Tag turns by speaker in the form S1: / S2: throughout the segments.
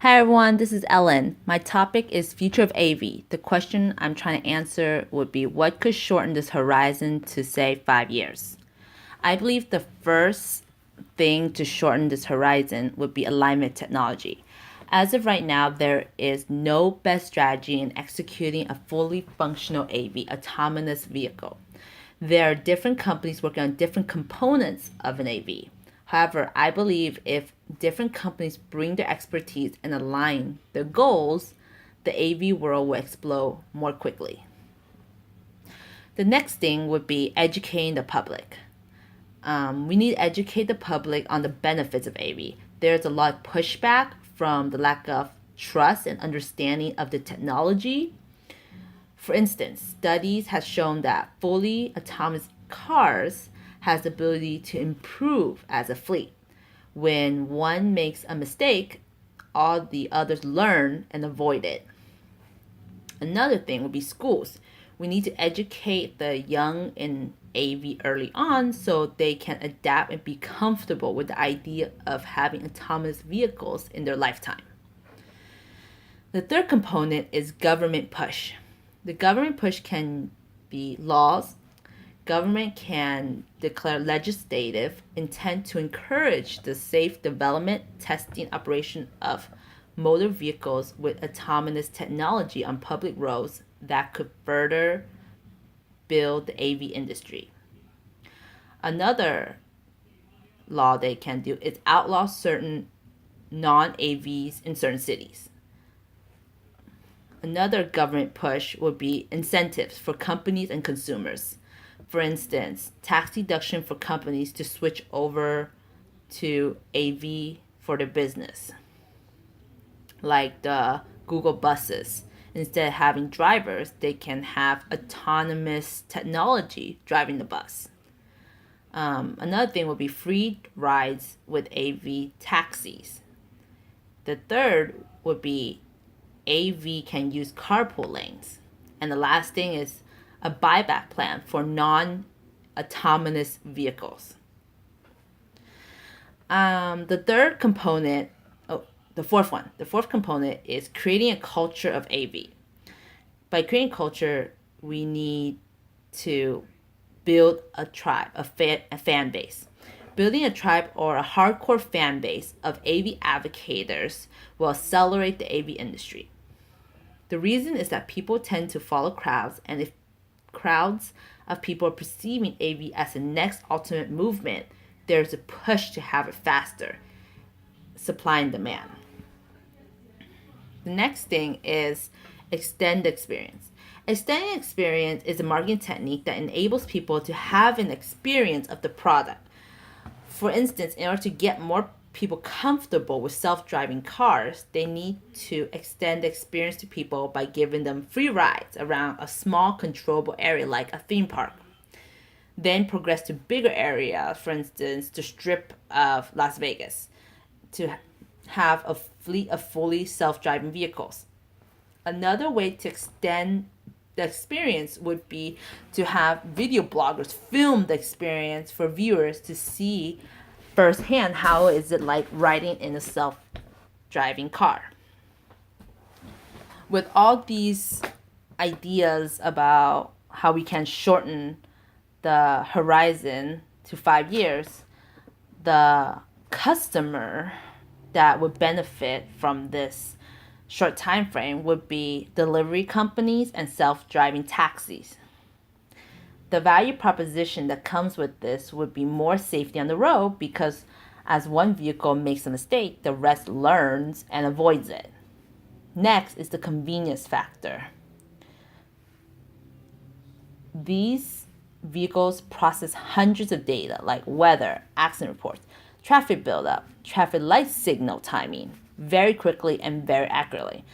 S1: Hi everyone, this is Ellen. My topic is Future of AV. The question I'm trying to answer would be, what could shorten this horizon to say 5 years? I believe the first thing to shorten this horizon would be alignment technology. As of right now, there is no best strategy in executing a fully functional AV, autonomous vehicle. There are different companies working on different components of an AV. However, I believe if different companies bring their expertise and align their goals, the AV world will explode more quickly. The next thing would be educating the public. We need to educate the public on the benefits of AV. There's a lot of pushback from the lack of trust and understanding of the technology. For instance, studies have shown that fully autonomous cars has the ability to improve as a fleet. When one makes a mistake, all the others learn and avoid it. Another thing would be schools. We need to educate the young in AV early on so they can adapt and be comfortable with the idea of having autonomous vehicles in their lifetime. The third component is government push. The government push can be laws. Government can declare legislative intent to encourage the safe development, testing, operation of motor vehicles with autonomous technology on public roads that could further build the AV industry. Another law they can do is outlaw certain non-AVs in certain cities. Another government push would be incentives for companies and consumers. For instance, tax deduction for companies to switch over to AV for their business, like the Google buses. Instead of having drivers, they can have autonomous technology driving the bus. Another thing would be free rides with AV taxis. The third would be AV can use carpool lanes. And the last thing is a buyback plan for non-autonomous vehicles. The fourth component is creating a culture of AV. By creating culture, we need to build a tribe, a fan base. Building a tribe or a hardcore fan base of AV advocates will accelerate the AV industry. The reason is that people tend to follow crowds, and if crowds of people are perceiving AV as the next ultimate movement, there's a push to have it faster. Supply and demand. The next thing is extend the experience. Extending experience is a marketing technique that enables people to have an experience of the product. For instance, in order to get more people comfortable with self-driving cars, they need to extend the experience to people by giving them free rides around a small controllable area like a theme park. Then progress to bigger areas, for instance, the Strip of Las Vegas, to have a fleet of fully self-driving vehicles. Another way to extend the experience would be to have video bloggers film the experience for viewers to see firsthand how is it like riding in a self-driving car. With all these ideas about how we can shorten the horizon to 5 years, the customer that would benefit from this short time frame would be delivery companies and self-driving taxis. The value proposition that comes with this would be more safety on the road, because as one vehicle makes a mistake, the rest learns and avoids it. Next is the convenience factor. These vehicles process hundreds of data like weather, accident reports, traffic buildup, traffic light signal timing very quickly and very accurately.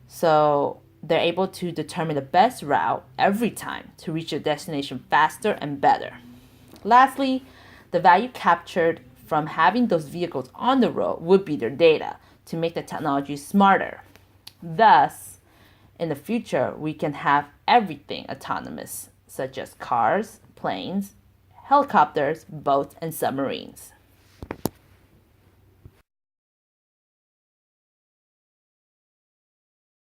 S1: So they're able to determine the best route every time to reach your destination faster and better. Lastly, the value captured from having those vehicles on the road would be their data to make the technology smarter. Thus, in the future, we can have everything autonomous, such as cars, planes, helicopters, boats, and submarines.